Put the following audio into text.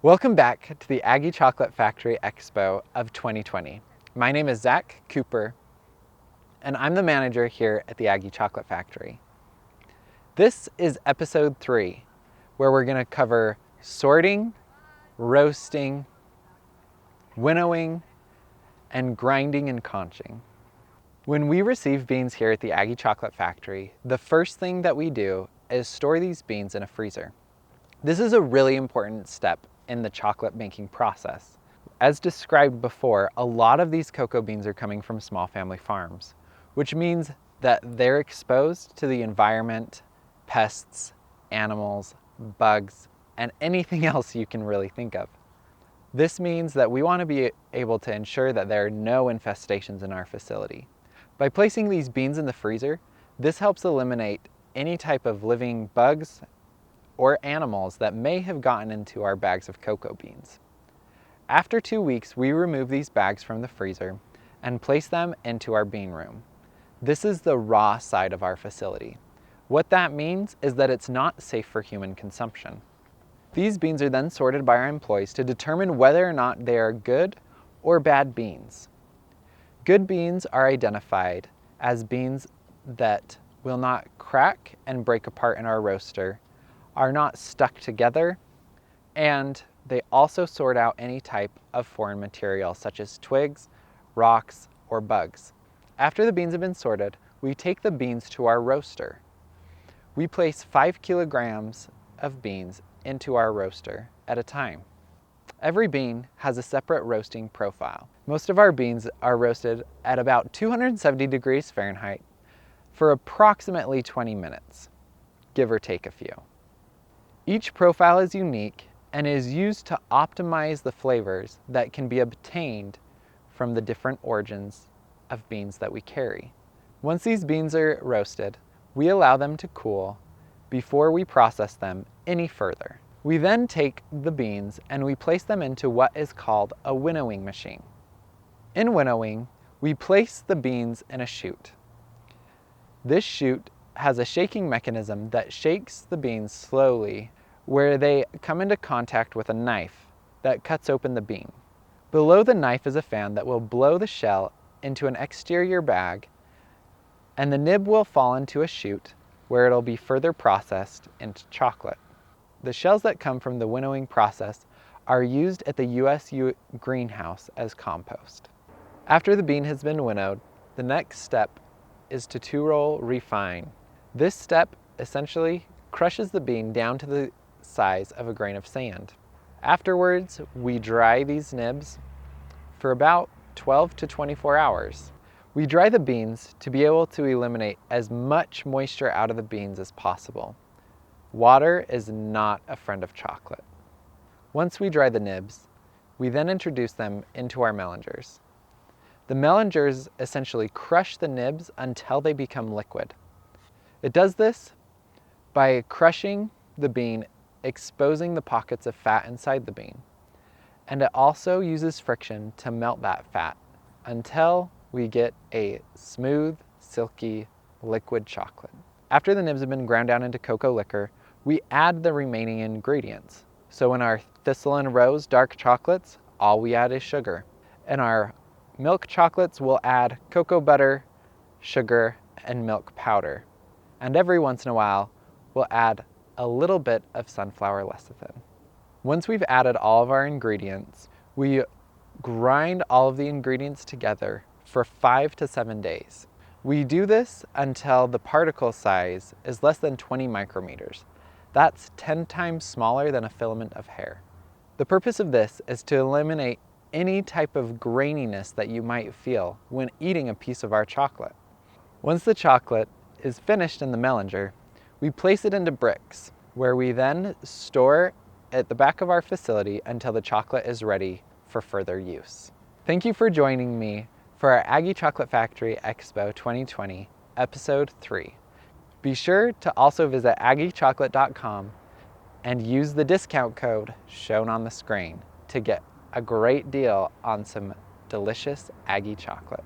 Welcome back to the Aggie Chocolate Factory Expo of 2020. My name is Zach Cooper, and I'm the manager here at the Aggie Chocolate Factory. This is episode 3, where we're going to cover sorting, roasting, winnowing, and grinding and conching. When we receive beans here at the Aggie Chocolate Factory, the first thing that we do is store these beans in a freezer. This is a really important step in the chocolate making process. As described before, a lot of these cocoa beans are coming from small family farms, which means that they're exposed to the environment, pests, animals, bugs, and anything else you can really think of. This means that we want to be able to ensure that there are no infestations in our facility. By placing these beans in the freezer, this helps eliminate any type of living bugs or animals that may have gotten into our bags of cocoa beans. After 2 weeks, we remove these bags from the freezer and place them into our bean room. This is the raw side of our facility. What that means is that it's not safe for human consumption. These beans are then sorted by our employees to determine whether or not they are good or bad beans. Good beans are identified as beans that will not crack and break apart in our roaster, are not stuck together, and they also sort out any type of foreign material such as twigs, rocks, or bugs. After the beans have been sorted, we take the beans to our roaster. We place 5 kilograms of beans into our roaster at a time. Every bean has a separate roasting profile. Most of our beans are roasted at about 270 degrees Fahrenheit for approximately 20 minutes, give or take a few. Each profile is unique and is used to optimize the flavors that can be obtained from the different origins of beans that we carry. Once these beans are roasted, we allow them to cool before we process them any further. We then take the beans and we place them into what is called a winnowing machine. In winnowing, we place the beans in a chute. This chute has a shaking mechanism that shakes the beans slowly where they come into contact with a knife that cuts open the bean. Below the knife is a fan that will blow the shell into an exterior bag, and the nib will fall into a chute where it'll be further processed into chocolate. The shells that come from the winnowing process are used at the USU greenhouse as compost. After the bean has been winnowed, the next step is to two-roll refine. This step essentially crushes the bean down to the size of a grain of sand. Afterwards, we dry these nibs for about 12 to 24 hours. We dry the beans to be able to eliminate as much moisture out of the beans as possible. Water is not a friend of chocolate. Once we dry the nibs, we then introduce them into our melangers. The melangers essentially crush the nibs until they become liquid. It does this by crushing the bean, exposing the pockets of fat inside the bean. And it also uses friction to melt that fat until we get a smooth, silky, liquid chocolate. After the nibs have been ground down into cocoa liquor, we add the remaining ingredients. So in our Thistle and Rose dark chocolates, all we add is sugar. In our milk chocolates, we'll add cocoa butter, sugar, and milk powder. And every once in a while, we'll add a little bit of sunflower lecithin. Once we've added all of our ingredients, we grind all of the ingredients together for 5 to 7 days. We do this until the particle size is less than 20 micrometers. That's 10 times smaller than a filament of hair. The purpose of this is to eliminate any type of graininess that you might feel when eating a piece of our chocolate. Once the chocolate is finished in the melanger, we place it into bricks, where we then store at the back of our facility until the chocolate is ready for further use. Thank you for joining me for our Aggie Chocolate Factory Expo 2020, Episode 3. Be sure to also visit aggiechocolate.com and use the discount code shown on the screen to get a great deal on some delicious Aggie chocolate.